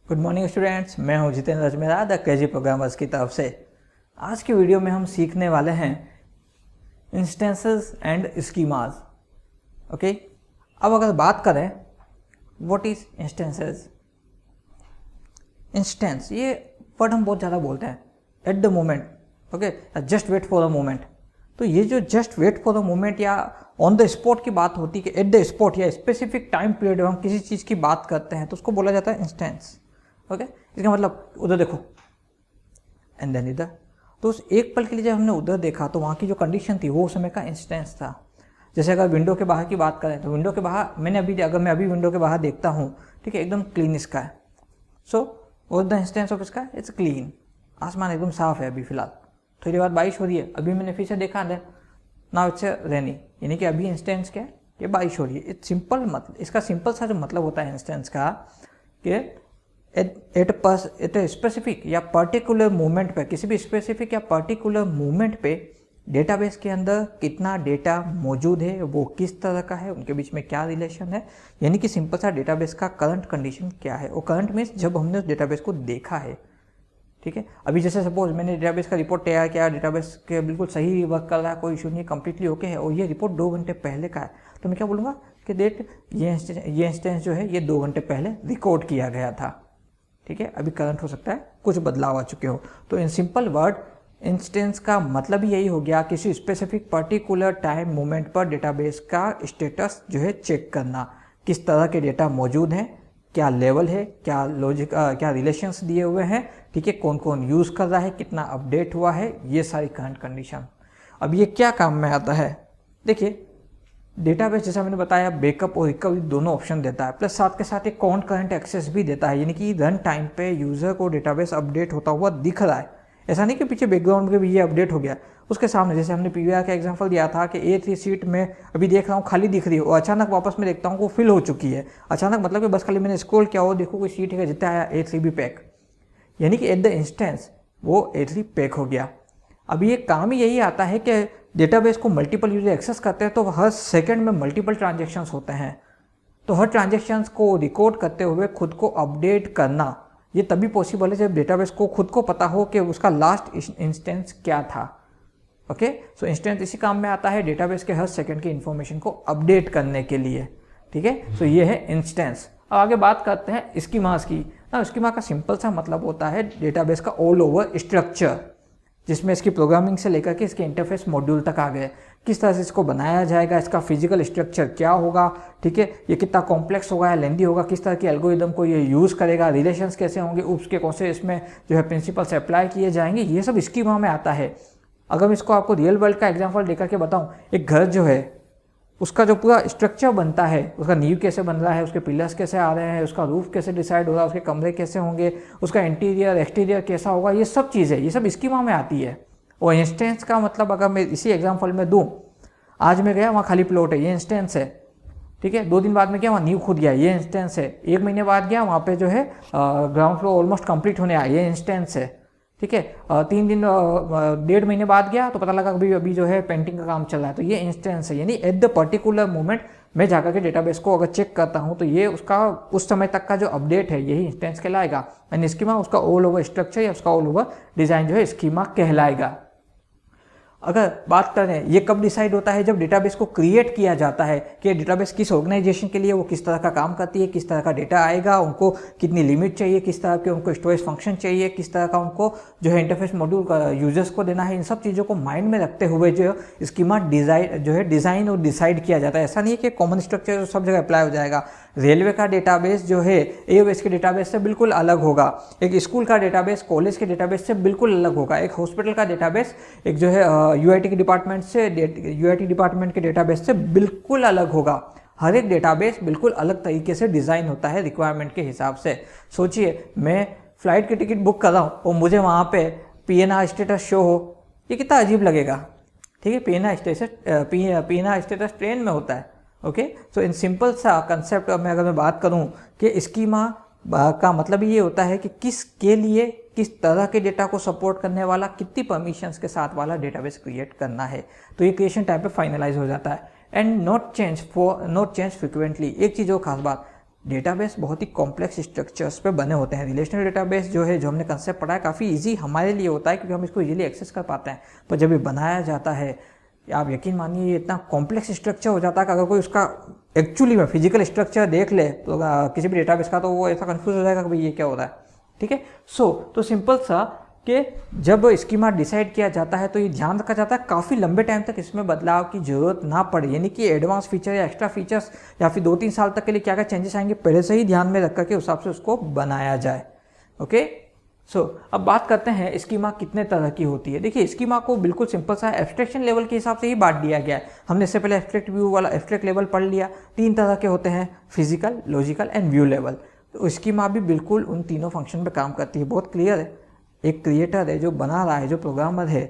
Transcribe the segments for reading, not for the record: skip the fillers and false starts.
Good morning students, मैं हूं Jitendra Ajmera the crazy programmers की तरफ से। आज की वीडियो में हम सीखने वाले हैं इंस्टेंसेस एंड स्कीमास। ओके, अब अगर बात करें व्हाट इज इंस्टेंसेस। इंस्टेंस ये वर्ड हम बहुत ज़्यादा बोलते हैं at the moment, okay, just wait for a moment. तो ये जो just wait for a moment या ऑन द स्पॉट की बात होती है कि एट द स्पॉट या स्पेसिफिक टाइम पीरियड में हम किसी चीज़ की बात करते हैं तो उसको बोला जाता है इंस्टेंस। ओके, इसका मतलब उधर देखो एंड देन इधर। तो उस एक पल के लिए जब हमने उधर देखा तो वहाँ की जो कंडीशन थी वो उस समय का इंस्टेंस था। जैसे अगर विंडो के बाहर की बात करें तो विंडो के बाहर अगर मैं अभी विंडो के बाहर देखता हूँ, ठीक है, एकदम clean sky. So what the instance of sky, it's clean. आसमान एकदम साफ है अभी फिलहाल। थोड़ी देर बाद बारिश हो रही है, अभी मैंने फिर से देखा है नाउ इट्स रेनी, यानी कि अभी इंस्टेंस क्या है, ये बारिश हो रही है। इट्स सिंपल, मतलब इसका सिंपल सा जो मतलब होता है इंस्टेंस का कि एट स्पेसिफिक या पर्टिकुलर मोमेंट पे, किसी भी स्पेसिफिक या पर्टिकुलर मोमेंट पे डेटाबेस के अंदर कितना डेटा मौजूद है, वो किस तरह का है, उनके बीच में क्या रिलेशन है, यानी कि सिंपल सा डेटाबेस का करंट कंडीशन क्या है। वो करंट मीन्स जब हमने उस डेटाबेस को देखा है, ठीक है। अभी जैसे सपोज मैंने डेटाबेस का रिपोर्ट तैयार किया, डेटाबेस के बिल्कुल सही वर्क कर रहा है, कोई इशू नहीं, कंप्लीटली ओके है, और ये रिपोर्ट 2 घंटे पहले का है, तो मैं क्या बोलूँगा कि डेट ये इंस्टेंस जो है ये 2 घंटे पहले रिकॉर्ड किया गया था, ठीक है। अभी करंट हो सकता है कुछ बदलाव आ चुके हो। तो इन सिंपल वर्ड इंस्टेंस का मतलब ही यही हो गया, किसी स्पेसिफिक पर्टिकुलर टाइम मोमेंट पर डेटाबेस का स्टेटस जो है चेक करना, किस तरह के डेटा मौजूद हैं, क्या लेवल है, क्या लॉजिक, क्या रिलेशंस दिए हुए हैं, ठीक है, कौन कौन यूज़ कर रहा है, कितना अपडेट हुआ है, ये सारी करंट कंडीशन। अब ये क्या काम में आता है, देखिए डेटाबेस जैसा मैंने बताया बैकअप और रिकवरी दोनों ऑप्शन देता है, प्लस साथ के साथ एक कॉन्करेंट एक्सेस भी देता है, यानी कि रन टाइम पे यूज़र को डेटाबेस अपडेट होता हुआ दिख रहा है। ऐसा नहीं कि पीछे बैकग्राउंड में भी ये अपडेट हो गया उसके सामने। जैसे हमने पीवीआर का एग्जांपल दिया था कि A3 सीट में अभी देख रहा हूँ खाली दिख रही है और अचानक वापस में देखता हूँ वो फिल हो चुकी है। अचानक मतलब कि बस खाली मैंने स्क्रॉल किया हो, देखो कोई सीट है जितना आया A3 भी पैक, यानी कि एट द इंस्टेंस वो A3 पैक हो गया। अभी ये काम ही यही आता है कि डेटाबेस को मल्टीपल यूजर एक्सेस करते हैं तो हर सेकंड में मल्टीपल ट्रांजैक्शंस होते हैं, तो हर ट्रांजैक्शंस को रिकॉर्ड करते हुए खुद को अपडेट करना ये तभी पॉसिबल है जब डेटाबेस को खुद को पता हो कि उसका लास्ट इंस्टेंस क्या था। ओके, सो इंस्टेंस इसी काम में आता है, डेटाबेस के हर सेकंड की इंफॉर्मेशन को अपडेट करने के लिए, ठीक है। सो ये है इंस्टेंस। अब आगे बात करते हैं स्कीमास की। ना स्कीमा का सिंपल सा मतलब होता है डेटाबेस का ऑल ओवर स्ट्रक्चर, जिसमें इसकी प्रोग्रामिंग से लेकर के इसके इंटरफेस मॉड्यूल तक आ गए, किस तरह से इसको बनाया जाएगा, इसका फिजिकल स्ट्रक्चर क्या होगा, ठीक है, ये कितना कॉम्प्लेक्स होगा या लेंदी होगा, किस तरह की एल्गोरिदम को ये यूज़ करेगा, रिलेशंस कैसे होंगे, उसके कौन से इसमें जो है प्रिंसिपल्स अप्लाई किए जाएंगे, ये सब स्कीमा में आता है। अगर मैं इसको आपको रियल वर्ल्ड का एग्जाम्पल देकर के बताऊँ, एक घर जो है उसका जो पूरा स्ट्रक्चर बनता है, उसका नींव कैसे बन रहा है, उसके पिलर्स कैसे आ रहे हैं, उसका रूफ कैसे डिसाइड हो रहा है, उसके कमरे कैसे होंगे, उसका इंटीरियर एक्सटीरियर कैसा होगा, ये सब चीज़ें ये सब स्कीमा में आती है। और इंस्टेंस का मतलब अगर मैं इसी एग्जांपल में दूं, आज मैं गया वहाँ खाली प्लॉट है, ये इंस्टेंस है, ठीक है। 2 दिन बाद में गया वहाँ नींव खुद गया, ये इंस्टेंस है। 1 महीने बाद गया वहाँ पे जो है ग्राउंड फ्लोर ऑलमोस्ट कंप्लीट होने आया, ये इंस्टेंस है, ठीक है। 3 दिन 1.5 महीने बाद गया तो पता लगा अभी जो है पेंटिंग का काम चल रहा है, तो ये इंस्टेंस है। यानी एट द पर्टिकुलर मोमेंट मैं जाकर के डेटाबेस को अगर चेक करता हूँ तो ये उसका उस समय तक का जो अपडेट है यही इंस्टेंस कहलाएगा, एंड स्कीमा उसका ऑल ओवर स्ट्रक्चर या उसका ऑल ओवर डिज़ाइन जो है स्कीमा कहलाएगा। अगर बात करें ये कब डिसाइड होता है, जब डेटाबेस को क्रिएट किया जाता है कि डेटाबेस किस ऑर्गेनाइजेशन के लिए वो किस तरह का काम करती है, किस तरह का डेटा आएगा, उनको कितनी लिमिट चाहिए, किस तरह के उनको स्टोरेज फंक्शन चाहिए, किस तरह का उनको जो है इंटरफेस मॉड्यूल का यूजर्स को देना है, इन सब चीज़ों को माइंड में रखते हुए जो स्कीमा डिज़ाइन और डिसाइड किया जाता है। ऐसा नहीं है कि कॉमन स्ट्रक्चर सब जगह अप्लाई हो जाएगा। रेलवे का डेटाबेस जो है AWS के डेटाबेस से बिल्कुल अलग होगा, एक स्कूल का डेटाबेस कॉलेज के डेटाबेस से बिल्कुल अलग होगा, एक हॉस्पिटल का डेटाबेस एक जो है UIT के डिपार्टमेंट के डेटाबेस से बिल्कुल अलग होगा। हर एक डेटाबेस बिल्कुल अलग तरीके से डिज़ाइन होता है रिक्वायरमेंट के हिसाब से। सोचिए मैं फ्लाइट की टिकट बुक कर रहा हूँ और मुझे वहाँ पे PNR स्टेटस शो हो, ये कितना अजीब लगेगा, ठीक है। PNR स्टेटस ट्रेन में होता है, ओके। सो इन सिंपल सा कंसेप्ट में अगर मैं बात करूँ कि स्कीमा का मतलब ये होता है कि किसके लिए किस तरह के डेटा को सपोर्ट करने वाला, कितनी परमिशंस के साथ वाला डेटाबेस क्रिएट करना है, तो ये क्रिएशन टाइम पे फाइनलाइज हो जाता है। And not change frequently. एक चीज़ और खास बात, डेटाबेस बहुत ही कॉम्प्लेक्स स्ट्रक्चर्स पे बने होते हैं। रिलेशनल डेटाबेस जो है, जो हमने कंसेप्ट पढ़ा है, काफ़ी इजी हमारे लिए होता है क्योंकि हम इसको इजीली एक्सेस कर पाते हैं। पर जब ये बनाया जाता है, आप यकीन मानिए ये इतना कॉम्प्लेक्स स्ट्रक्चर हो जाता है कि अगर कोई उसका एक्चुअली में फिजिकल स्ट्रक्चर देख ले तो किसी भी डेटाबेस का, तो वो ऐसा कंफ्यूज हो जाएगा कि भाई ये क्या हो रहा है। ठीक है, तो सिंपल सा कि जब स्कीमा डिसाइड किया जाता है तो ये ध्यान रखा जाता है काफ़ी लंबे टाइम तक इसमें बदलाव की जरूरत ना पड़े, यानी कि एडवांस फीचर या एक्स्ट्रा फीचर्स या फिर 2-3 साल तक के लिए क्या क्या चेंजेस आएंगे पहले से ही ध्यान में रख करके उस हिसाब से उसको बनाया जाए। ओके, अब बात करते हैं स्कीमा कितने तरह की होती है। देखिए, स्कीमा को बिल्कुल सिंपल सा एब्स्ट्रैक्शन लेवल के हिसाब से ही बांट दिया गया है। हमने इससे पहले एब्स्ट्रैक्ट व्यू वाला एब्स्ट्रैक्ट लेवल पढ़ लिया। 3 तरह के होते हैं, physical, logical and view level. तो स्कीमा भी बिल्कुल उन तीनों फंक्शन पे काम करती है। बहुत क्लियर है, एक क्रिएटर है जो बना रहा है, जो प्रोग्रामर है,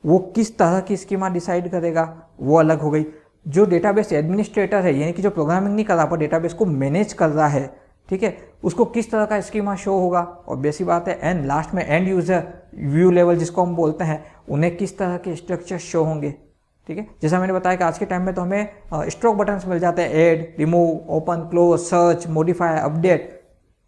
वो किस तरह की स्कीमा डिसाइड करेगा वो अलग हो गई। जो डेटाबेस एडमिनिस्ट्रेटर है, यानी कि जो प्रोग्रामिंग नहीं कर रहा पर डेटाबेस को मैनेज कर रहा है, ठीक है, उसको किस तरह का स्कीमा शो होगा, ऑब्वियस सी बात है। एंड लास्ट में एंड यूजर व्यू लेवल जिसको हम बोलते हैं, उन्हें किस तरह के स्ट्रक्चर शो होंगे। ठीक है, जैसा मैंने बताया कि आज के टाइम में तो हमें स्ट्रोक बटन्स मिल जाते हैं, add, remove, open, close, search, modify, update.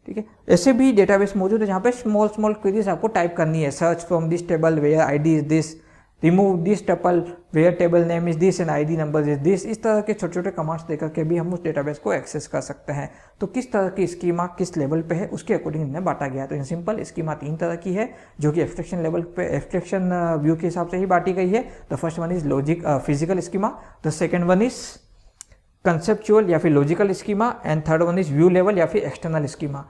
ठीक है, ऐसे भी डेटाबेस मौजूद है जहाँ पे स्मॉल क्वेरीज आपको टाइप करनी है। Search from this table where ID is this, remove this table where table name is this and ID number is this. इस तरह के छोटे छोटे कमांड्स देकर के भी हम उस डेटाबेस को एक्सेस कर सकते हैं। तो किस तरह की स्कीमा किस लेवल पे है उसके अकॉर्डिंग इन्हें बांटा गया है। तो इन सिंपल स्कीमा 3 तरह की है जो कि एब्स्ट्रैक्शन लेवल पे एब्स्ट्रैक्शन व्यू के हिसाब से ही बांटी गई है। The first one is logic physical schema, the second one is conceptual या फिर logical schema and third one is view level या फिर एक्सटर्नल स्कीमा।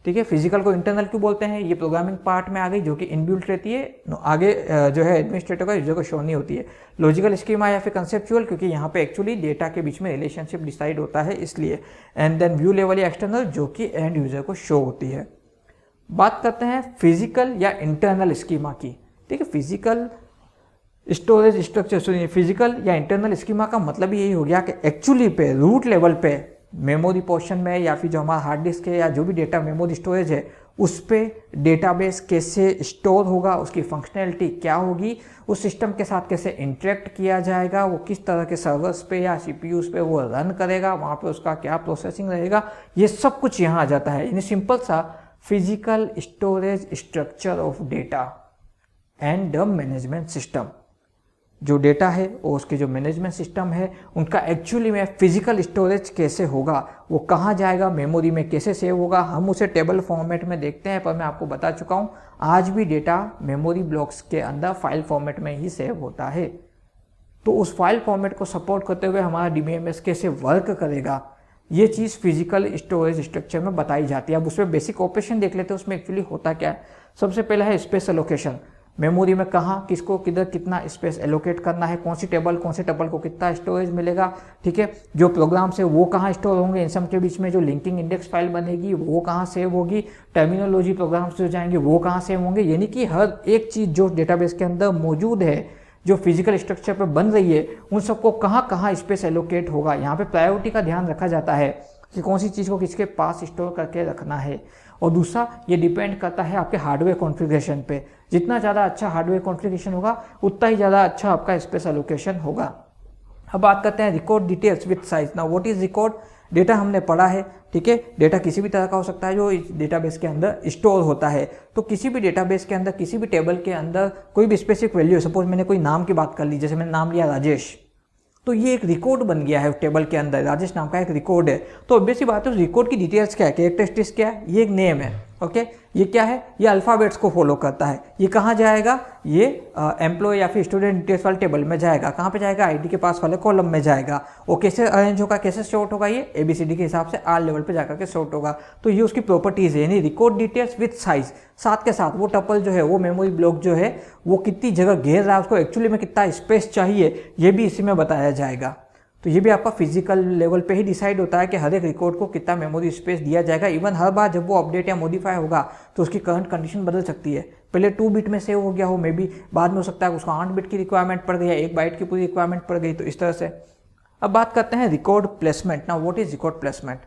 ठीक है, फिजिकल को इंटरनल क्यों बोलते हैं, ये प्रोग्रामिंग पार्ट में आ गई जो कि इनबिल्ट रहती है, आगे जो है एडमिनिस्ट्रेटर का यूजर को शो नहीं होती है। लॉजिकल स्कीमा या फिर कंसेप्चुअल, क्योंकि यहाँ पे एक्चुअली डेटा के बीच में रिलेशनशिप डिसाइड होता है इसलिए। एंड देन व्यू लेवल या एक्सटर्नल जो कि एंड यूजर को शो होती है। बात करते हैं फिजिकल या इंटरनल स्कीमा की। ठीक है, फिजिकल स्टोरेज स्ट्रक्चर, सुनिए, फिजिकल या इंटरनल स्कीमा का मतलब यही हो गया कि एक्चुअली पे रूट लेवल पे मेमोरी पोर्शन में या फिर जो हमारा हार्ड डिस्क है या जो भी डेटा मेमोरी स्टोरेज है उस पर डेटाबेस कैसे स्टोर होगा, उसकी फंक्शनैलिटी क्या होगी, उस सिस्टम के साथ कैसे इंटरेक्ट किया जाएगा, वो किस तरह के सर्वर्स पे या सीपीयूज पे वो रन करेगा, वहाँ पे उसका क्या प्रोसेसिंग रहेगा, ये सब कुछ यहाँ आ जाता है। यानी सिंपल सा physical storage structure of data and the management system. जो डेटा है और उसके जो मैनेजमेंट सिस्टम है उनका एक्चुअली में फिजिकल स्टोरेज कैसे होगा, वो कहाँ जाएगा, मेमोरी में कैसे सेव होगा, हम उसे टेबल फॉर्मेट में देखते हैं। पर मैं आपको बता चुका हूँ आज भी डेटा मेमोरी ब्लॉक्स के अंदर फाइल फॉर्मेट में ही सेव होता है। तो उस फाइल फॉर्मेट को सपोर्ट करते हुए हमारा DBMS कैसे वर्क करेगा, ये चीज़ फिजिकल स्टोरेज स्ट्रक्चर में बताई जाती है। अब उसमें बेसिक ऑपरेशन देख लेते हैं, उसमें एक्चुअली होता क्या है। सबसे पहला है स्पेस एलोकेशन, मेमोरी में कहाँ किसको किधर कितना स्पेस एलोकेट करना है, कौन सी टेबल को कितना स्टोरेज मिलेगा। ठीक है, जो प्रोग्राम्स है वो कहाँ स्टोर होंगे, इन सब के बीच में जो लिंकिंग इंडेक्स फाइल बनेगी वो कहाँ सेव होगी, टर्मिनोलॉजी प्रोग्राम्स जो जाएंगे वो कहाँ सेव होंगे। यानी कि हर एक चीज़ जो डेटाबेस के अंदर मौजूद है, जो फिजिकल स्ट्रक्चर पर बन रही है, उन सबको कहाँ कहाँ स्पेस एलोकेट होगा। यहाँ पे प्रायोरिटी का ध्यान रखा जाता है कि कौन सी चीज़ को किसके पास स्टोर करके रखना है। और दूसरा, ये डिपेंड करता है आपके हार्डवेयर कॉन्फ़िगरेशन पे। जितना ज़्यादा अच्छा हार्डवेयर कॉन्फ़िगरेशन होगा उतना ही ज़्यादा अच्छा आपका स्पेस एलोकेशन होगा। अब बात करते हैं record details with size. Now what is record? Data हमने पढ़ा है, ठीक है, डेटा किसी भी तरह का हो सकता है जो इस डेटाबेस के अंदर स्टोर होता है। तो किसी भी डेटाबेस के अंदर, किसी भी टेबल के अंदर कोई भी स्पेसिफिक वैल्यू है, सपोज मैंने कोई नाम की बात कर ली, जैसे मैंने नाम लिया राजेश, तो ये एक रिकॉर्ड बन गया है टेबल के अंदर, राजेश नाम का एक रिकॉर्ड है। तो ऑब्वियस सी बात है उस रिकॉर्ड की डिटेल्स क्या है, कैरेक्टरिस्टिक्स क्या है, ये एक नेम है, ओके, ये क्या है, ये अल्फ़ाबेट्स को फॉलो करता है। ये कहाँ जाएगा, ये एम्प्लॉय या फिर स्टूडेंट डिटेल्स वाले टेबल में जाएगा। कहाँ पे जाएगा, आईडी के पास वाले कॉलम में जाएगा। और कैसे अरेंज होगा, कैसे सॉर्ट होगा, ये ABCD के हिसाब से आर लेवल पे जाकर के सॉर्ट होगा। तो ये उसकी प्रॉपर्टीज़ है, यानी रिकॉर्ड डिटेल्स विथ साइज। साथ के साथ वो टपल जो है, वो मेमोरी ब्लॉक जो है, वो कितनी जगह घेर रहा है, उसको एक्चुअली में कितना स्पेस चाहिए, ये भी इसी में बताया जाएगा। तो ये भी आपका फिजिकल लेवल पे ही डिसाइड होता है कि हर एक रिकॉर्ड को कितना मेमोरी स्पेस दिया जाएगा। इवन हर बार जब वो अपडेट या मॉडिफाई होगा तो उसकी करंट कंडीशन बदल सकती है। पहले 2 बिट में सेव हो गया हो, मे बी बाद में हो सकता है उसको 8 बिट की रिक्वायरमेंट पड़ गई या 1 बाइट की पूरी रिक्वायरमेंट पड़ गई। तो इस तरह से अब बात करते हैं record placement. Now what is record placement?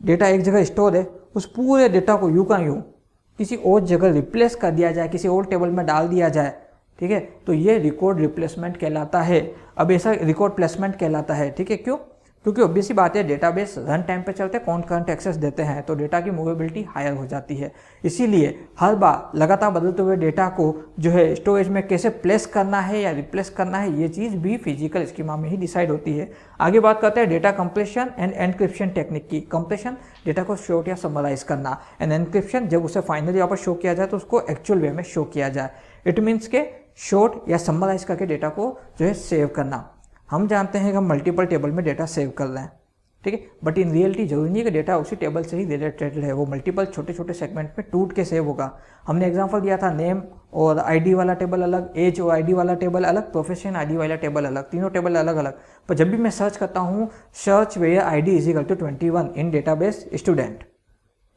Data एक जगह स्टोर है, उस पूरे डेटा को यूं का यूं किसी और जगह रिप्लेस कर दिया जाए, किसी और टेबल में डाल दिया जाए, ठीक है, तो ये रिकॉर्ड रिप्लेसमेंट कहलाता है। अब ऐसा रिकॉर्ड प्लेसमेंट कहलाता है, ठीक है, क्यों? क्योंकि ऑब्वियस सी बात है डेटाबेस रन टाइम पे चलते हैं, कॉन्करेंट एक्सेस देते हैं, तो डेटा की मूवेबिलिटी हायर हो जाती है। इसीलिए हर बार लगातार बदलते हुए डेटा को जो है स्टोरेज में कैसे प्लेस करना है या रिप्लेस करना है, ये चीज़ भी फिजिकल स्कीमा में ही डिसाइड होती है। आगे बात करते हैं data compression end encryption technique की। कंप्रेशन डेटा को शॉर्ट या समराइज करना, एंड एनक्रिप्शन जब उसे फाइनली वापस शो किया जाए तो उसको एक्चुअल वे में शो किया जाए। इट मीन्स के शॉर्ट या समराइज करके डेटा को जो है सेव करना। हम जानते हैं कि हम मल्टीपल टेबल में डेटा सेव कर रहे हैं, ठीक है, बट इन रियलिटी जरूरी नहीं है कि डेटा उसी टेबल से ही रिलेटेड है, वो मल्टीपल छोटे छोटे सेगमेंट में टूट के सेव होगा। हमने एग्जांपल दिया था नेम और आईडी वाला टेबल अलग, एज और आईडी वाला टेबल अलग, प्रोफेशन आईडी वाला टेबल अलग, तीनों टेबल अलग अलग। पर जब भी मैं सर्च करता हूँ search where ID is equal to 21 in database student,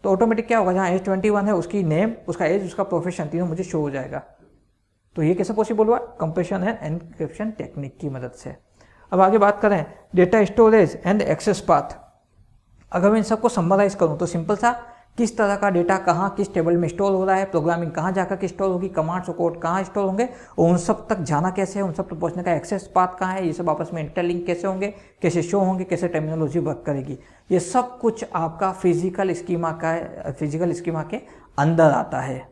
तो ऑटोमेटिक क्या होगा, जहाँ एज 21 है उसकी नेम, उसका एज, उसका प्रोफेशन तीनों मुझे शो हो जाएगा। तो ये कैसे पॉसिबल हुआ? कंप्रेशन एंड एनक्रिप्शन टेक्निक की मदद से। अब आगे बात करें data storage and access path. अगर मैं इन सबको समराइज करूं तो सिंपल सा, किस तरह का डेटा कहाँ किस टेबल में स्टोर हो रहा है, प्रोग्रामिंग कहाँ जाकर के स्टोर होगी, कमांड्स और कोड कहाँ स्टोर होंगे, और उन सब तक जाना कैसे है, उन सब तक पहुँचने का एक्सेस पाथ कहाँ है, ये सब आपस में इंटरलिंक कैसे होंगे, कैसे शो होंगे, कैसे टर्मिनोलॉजी वर्क करेगी, ये सब कुछ आपका फिजिकल स्कीमा के अंदर आता है।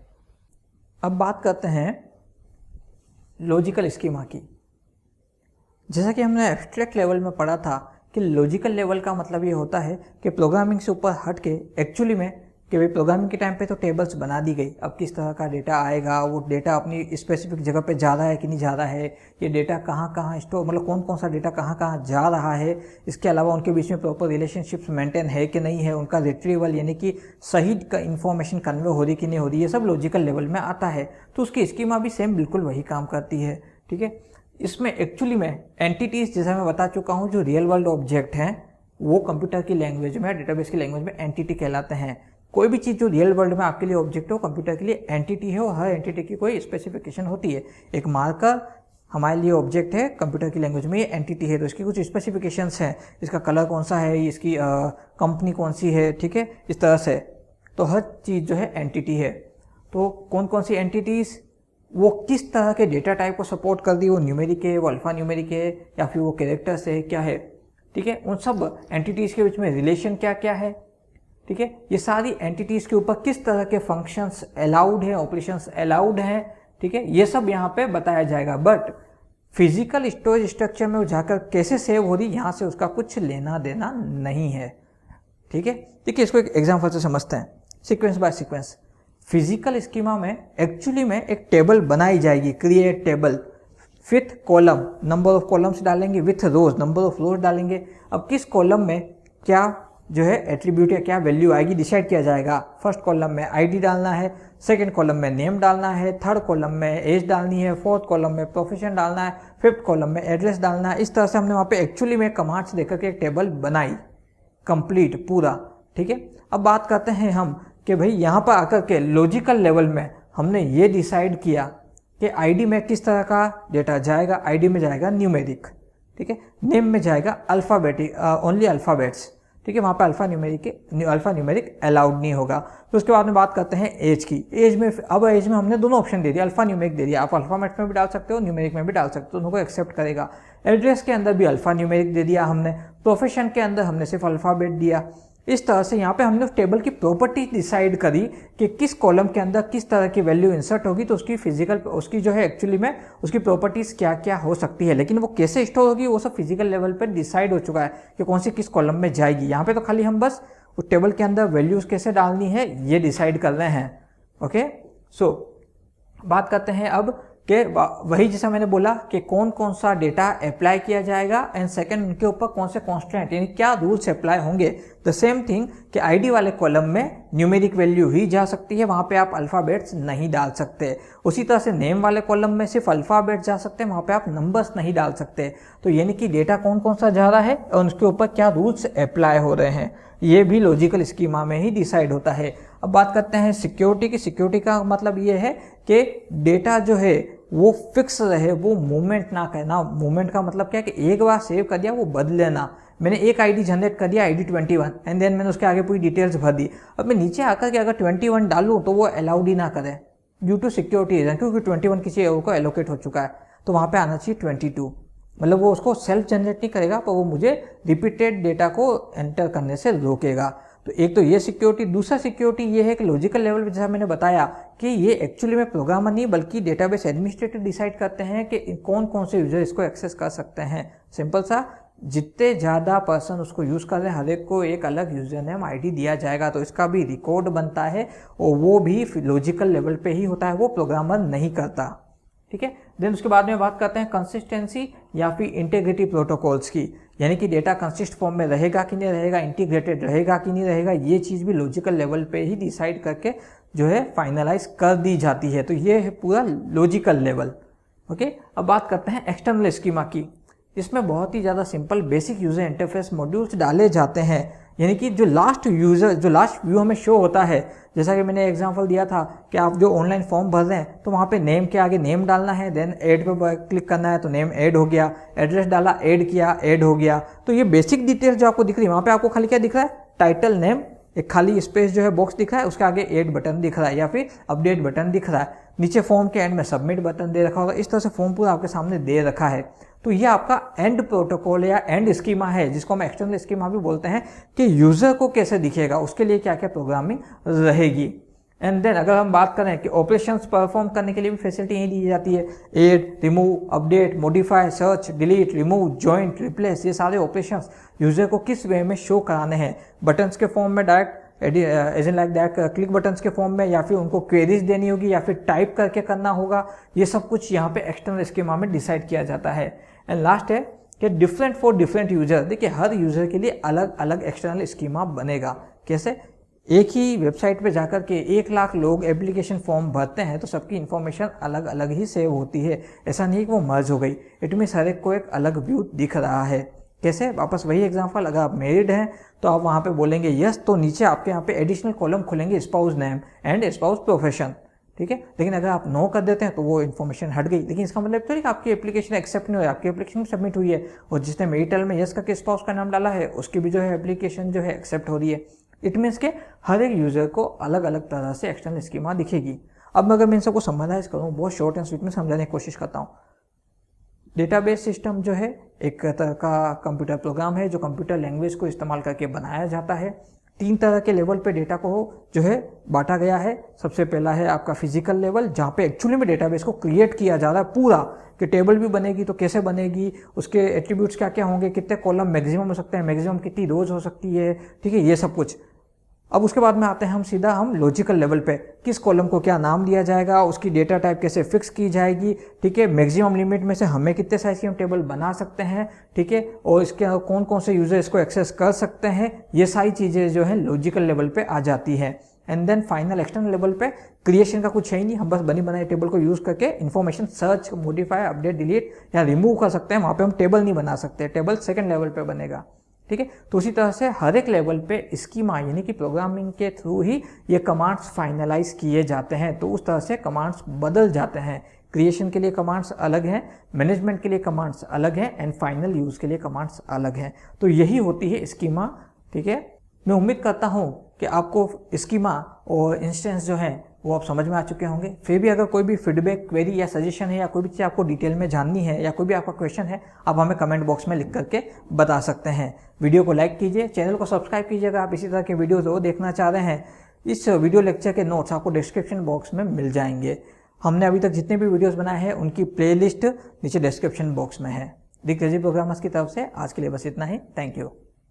अब बात करते हैं लॉजिकल स्कीमा की। जैसा कि हमने एब्स्ट्रैक्ट लेवल में पढ़ा था कि लॉजिकल लेवल का मतलब ये होता है कि प्रोग्रामिंग से ऊपर हट के एक्चुअली में कि भाई प्रोग्रामिंग के टाइम पे तो टेबल्स बना दी गई, अब किस तरह का डेटा आएगा, वो डेटा अपनी स्पेसिफिक जगह पे जा रहा है कि नहीं जा रहा है, ये डेटा कहाँ कहाँ स्टोर, मतलब कौन कौन सा डेटा कहाँ कहाँ जा रहा है, इसके अलावा उनके बीच में प्रॉपर रिलेशनशिप्स मेंटेन है कि नहीं है, उनका रिट्रीवल यानी कि सही का इन्फॉर्मेशन कन्वे हो रही कि नहीं हो रही, ये सब लॉजिकल लेवल में आता है। तो उसकी स्कीमा भी सेम बिल्कुल वही काम करती है, ठीक है। इसमें एक्चुअली में एंटिटीज, जैसा मैं बता चुका हूँ, जो रियल वर्ल्ड ऑब्जेक्ट हैं वो कंप्यूटर की लैंग्वेज में, डेटाबेस की लैंग्वेज में एंटिटी कहलाते हैं। कोई भी चीज़ जो रियल वर्ल्ड में आपके लिए ऑब्जेक्ट हो, कंप्यूटर के लिए एंटिटी है, और हर एंटिटी की कोई स्पेसिफिकेशन होती है। एक मार्कर हमारे लिए ऑब्जेक्ट है, कंप्यूटर की लैंग्वेज में ये एंटिटी है, तो इसकी कुछ स्पेसिफिकेशंस हैं, इसका कलर कौन सा है, इसकी कंपनी कौन सी है, ठीक है, इस तरह से। तो हर चीज़ जो है एंटिटी है। तो कौन कौन सी एंटिटीज़, वो किस तरह के डेटा टाइप को सपोर्ट कर दी, वो न्यूमेरिक है, वो अल्फा न्यूमेरिक है, या फिर वो कैरेक्टर्स है, क्या है, ठीक है। उन सब एंटिटीज़ के बीच में रिलेशन क्या क्या है, ठीक है। ये सारी एंटिटीज़ के ऊपर किस तरह के फंक्शंस अलाउड हैं, ऑपरेशंस अलाउड हैं, ठीक है, ये सब यहाँ पे बताया जाएगा। बट फिजिकल स्टोरेज स्ट्रक्चर में जाकर कैसे सेव हो रही, यहाँ से उसका कुछ लेना देना नहीं है, ठीक है। देखिए इसको एक एग्जाम्पल से समझते हैं, sequence by sequence. Physical schema में एक्चुअली में एक टेबल बनाई जाएगी, create table with column, number of columns डालेंगे, with rows, number of rows डालेंगे। अब किस कॉलम में क्या जो है एट्रीब्यूट या क्या वैल्यू आएगी डिसाइड किया जाएगा। फर्स्ट कॉलम में आईडी डालना है, सेकंड कॉलम में नेम डालना है, थर्ड कॉलम में एज डालनी है, फोर्थ कॉलम में प्रोफेशन डालना है, फिफ्थ कॉलम में एड्रेस डालना है। इस तरह से हमने वहाँ पे एक्चुअली में कमांड्स देकर के एक टेबल बनाई, कंप्लीट पूरा, ठीक है। अब बात करते हैं हम कि भाई यहाँ पर आकर के लॉजिकल लेवल में हमने ये डिसाइड किया कि आईडी में किस तरह का डेटा जाएगा। आईडी में जाएगा न्यूमेरिक, ठीक है, नेम में जाएगा अल्फ़ाबेटिक, ओनली अल्फ़ाबेट्स, ठीक है, वहाँ पे अल्फ़ा न्यूमेरिक अलाउड नहीं होगा। तो उसके बाद में बात करते हैं एज की। एज में अब एज में हमने दोनों ऑप्शन दे दिया, अल्फ़ा न्यूमेरिक दे दिया, आप अल्फ़ाबेट्स में भी डाल सकते हो, न्यूमेरिक में भी डाल सकते हो, दोनों को एक्सेप्ट करेगा। एड्रेस के अंदर भी अल्फ़ा न्यूमेरिक दे दिया हमने, प्रोफेशन के अंदर हमने सिर्फ अल्फ़ाबेट दिया। इस तरह से यहाँ पे हमने टेबल की प्रॉपर्टी डिसाइड करी कि किस कॉलम के अंदर किस तरह की वैल्यू इंसर्ट होगी, तो उसकी फिजिकल, उसकी जो है एक्चुअली में उसकी प्रॉपर्टीज़ क्या क्या हो सकती है। लेकिन वो कैसे स्टोर होगी वो सब फिजिकल लेवल पर डिसाइड हो चुका है कि कौन सी किस कॉलम में जाएगी। यहाँ पे तो खाली हम बस उस टेबल के अंदर वैल्यूज़ कैसे डालनी है ये डिसाइड कर रहे हैं। ओके, सो बात करते हैं अब कि वही जैसा मैंने बोला कि कौन कौन सा डेटा अप्लाई किया जाएगा, एंड सेकंड उनके ऊपर कौन से कॉन्स्टेंट यानी क्या रूल्स अप्लाई होंगे। द सेम थिंग कि आईडी वाले कॉलम में न्यूमेरिक वैल्यू ही जा सकती है, वहाँ पे आप अल्फ़ाबेट्स नहीं डाल सकते। उसी तरह से नेम वाले कॉलम में सिर्फ अल्फ़ाबेट जा सकते हैं, वहाँ पे आप नंबर्स नहीं डाल सकते। तो यानी कि डेटा कौन कौन सा जा रहा है और उसके ऊपर क्या रूल्स अप्लाई हो रहे हैं, ये भी लॉजिकल स्कीमा में ही डिसाइड होता है। अब बात करते हैं सिक्योरिटी की। सिक्योरिटी का मतलब ये है कि डेटा जो है वो फिक्स रहे, वो मूवमेंट ना करना। मूवमेंट का मतलब क्या है कि एक बार सेव कर दिया वो बदले ना। मैंने एक आईडी जनरेट कर दिया, आईडी 21, एंड देन मैंने उसके आगे पूरी डिटेल्स भर दी। अब मैं नीचे आकर के अगर 21 डालूँ तो वो अलाउड ही ना करे ड्यू टू सिक्योरिटी रीजन, क्योंकि 21 किसी और को एलोकेट हो चुका है, तो वहाँ पे आना चाहिए 22। मतलब वो उसको सेल्फ जनरेट नहीं करेगा, पर वो मुझे रिपीटेड डेटा को एंटर करने से रोकेगा। तो एक तो ये सिक्योरिटी। दूसरा सिक्योरिटी ये है कि लॉजिकल लेवल पे जैसा मैंने बताया कि ये एक्चुअली में प्रोग्रामर नहीं बल्कि डेटाबेस एडमिनिस्ट्रेटर डिसाइड करते हैं कि कौन कौन से यूजर इसको एक्सेस कर सकते हैं। सिंपल सा, जितने ज़्यादा पर्सन उसको यूज़ कर रहे हैं हर एक को एक अलग यूजर नेम ID दिया जाएगा, तो इसका भी रिकॉर्ड बनता है और वो भी लॉजिकल लेवल पे ही होता है, वो प्रोग्रामर नहीं करता। ठीक है। देन उसके बाद में बात करते हैं कंसिस्टेंसी या फिर इंटीग्रिटी प्रोटोकॉल्स की, यानी कि डेटा कंसिस्ट फॉर्म में रहेगा कि नहीं रहेगा, इंटीग्रेटेड रहेगा कि नहीं रहेगा, ये चीज़ भी लॉजिकल लेवल पे ही डिसाइड करके जो है फाइनलाइज कर दी जाती है। तो ये है पूरा लॉजिकल लेवल। ओके, अब बात करते हैं एक्सटर्नल स्कीमा की। इसमें बहुत ही ज़्यादा simple basic user interface modules डाले जाते हैं, यानी कि जो लास्ट व्यू हमें शो होता है, जैसा कि मैंने एग्जांपल दिया था कि आप जो ऑनलाइन फॉर्म भर रहे हैं तो वहाँ पे नेम के आगे नेम डालना है, देन ऐड पे क्लिक करना है तो नेम ऐड हो गया, एड्रेस डाला ऐड किया ऐड हो गया। तो ये बेसिक डिटेल्स जो आपको दिख रही है, वहाँ पे आपको खाली क्या दिख रहा है, टाइटल नेम, एक खाली स्पेस जो है बॉक्स दिख रहा है, उसके आगे ऐड बटन दिख रहा है या फिर अपडेट बटन दिख रहा है, नीचे फॉर्म के एंड में सबमिट बटन दे रखा होगा। इस तरह से फॉर्म पूरा आपके सामने दे रखा है। तो ये आपका एंड प्रोटोकॉल या एंड स्कीमा है, जिसको हम एक्सटर्नल स्कीमा भी बोलते हैं, कि यूजर को कैसे दिखेगा, उसके लिए क्या क्या प्रोग्रामिंग रहेगी। एंड देन अगर हम बात करें कि ऑपरेशंस परफॉर्म करने के लिए भी फैसिलिटी यही दी जाती है, add, remove, update, modify, search, delete, remove, joint, replace, ये सारे ऑपरेशंस यूजर को किस वे में शो कराने हैं, बटन्स के फॉर्म में direct as in like that click buttons के फॉर्म में, या फिर उनको क्वेरीज देनी होगी या फिर टाइप करके करना होगा, ये सब कुछ यहाँ पे एक्सटर्नल स्कीमा में डिसाइड किया जाता है। एंड लास्ट है कि डिफरेंट फॉर डिफरेंट यूजर। देखिए हर यूजर के लिए अलग अलग एक्सटर्नल स्कीमा बनेगा। कैसे? एक ही वेबसाइट पे जाकर के 1 लाख लोग एप्लीकेशन फॉर्म भरते हैं तो सबकी इन्फॉर्मेशन अलग अलग ही सेव होती है, ऐसा नहीं कि वो मर्ज हो गई। इट मीन्स हर एक को एक अलग व्यू दिख रहा है। कैसे? वापस वही एग्जांपल, अगर आप मैरिड हैं तो आप वहाँ पे बोलेंगे यस, तो नीचे आपके यहाँ पे एडिशनल कॉलम खुलेंगे spouse name and spouse profession. ठीक है, लेकिन अगर आप नो कर देते हैं तो वो इन्फॉर्मेशन हट गई। लेकिन इसका मतलब तो नहीं कि आपकी एप्लीकेशन एक्सेप्ट नहीं हुई, आपकी एप्लीकेशन सबमिट हुई है और जिसने मेरिटल में यस करके स्पाउस का नाम डाला है उसकी भी जो है एप्लीकेशन जो है एक्सेप्ट हो रही है। इट मीन्स के हर एक यूजर को अलग अलग तरह से एक्सटर्नल स्कीमा दिखेगी। अब अगर मैं इन सबको समराइज करूँ, बहुत शॉर्ट एंड स्वीट में समझाने की कोशिश करता हूँ। डेटाबेस सिस्टम जो है एक तरह का कंप्यूटर प्रोग्राम है जो कंप्यूटर लैंग्वेज को इस्तेमाल करके बनाया जाता है। 3 तरह के लेवल पे डेटा को जो है बांटा गया है। सबसे पहला है आपका फिजिकल लेवल, जहाँ पे एक्चुअली में डेटाबेस को क्रिएट किया जा रहा है पूरा, कि टेबल भी बनेगी तो कैसे बनेगी, उसके एट्रीब्यूट्स क्या क्या होंगे, कितने कॉलम मैक्सिमम हो सकते हैं, मैक्सिमम कितनी रोज हो सकती है। ठीक है, ये सब कुछ। अब उसके बाद में आते हैं हम लॉजिकल लेवल पे, किस कॉलम को क्या नाम दिया जाएगा, उसकी डेटा टाइप कैसे फिक्स की जाएगी। ठीक है, मैक्सिमम लिमिट में से हमें कितने साइज की हम टेबल बना सकते हैं। ठीक है, और इसके कौन कौन से यूजर इसको एक्सेस कर सकते हैं, ये सारी चीज़ें जो है लॉजिकल लेवल पे आ जाती है। And then final external level पे क्रिएशन का कुछ है ही नहीं, हम बस बनी बनाई टेबल को यूज करके information search, modify, update, delete या रिमूव कर सकते हैं। वहाँ पे हम टेबल नहीं बना सकते, टेबल सेकंड लेवल पे बनेगा। ठीक है, तो उसी तरह से हर एक लेवल पे स्कीमा यानी कि प्रोग्रामिंग के थ्रू ही ये कमांड्स फाइनलाइज किए जाते हैं। तो उस तरह से कमांड्स बदल जाते हैं। क्रिएशन के लिए कमांड्स अलग हैं, मैनेजमेंट के लिए कमांड्स अलग हैं एंड फाइनल यूज़ के लिए कमांड्स अलग हैं। तो यही होती है स्कीमा। ठीक है, मैं उम्मीद करता हूँ कि आपको स्कीमा और इंस्टेंस जो है वो आप समझ में आ चुके होंगे। फिर भी अगर कोई भी फीडबैक, क्वेरी या सजेशन है या कोई भी चीज़ आपको डिटेल में जाननी है या कोई भी आपका क्वेश्चन है, आप हमें कमेंट बॉक्स में लिख करके बता सकते हैं। वीडियो को लाइक कीजिए, चैनल को सब्सक्राइब कीजिए अगर आप इसी तरह के वीडियोज़ वो देखना चाह रहे हैं। इस वीडियो लेक्चर के नोट्स आपको डिस्क्रिप्शन बॉक्स में मिल जाएंगे। हमने अभी तक जितने भी वीडियोज़ बनाए हैं उनकी प्लेलिस्ट नीचे डिस्क्रिप्शन बॉक्स में है। दिग्गज प्रोग्रामर्स की तरफ से आज के लिए बस इतना ही। Thank you.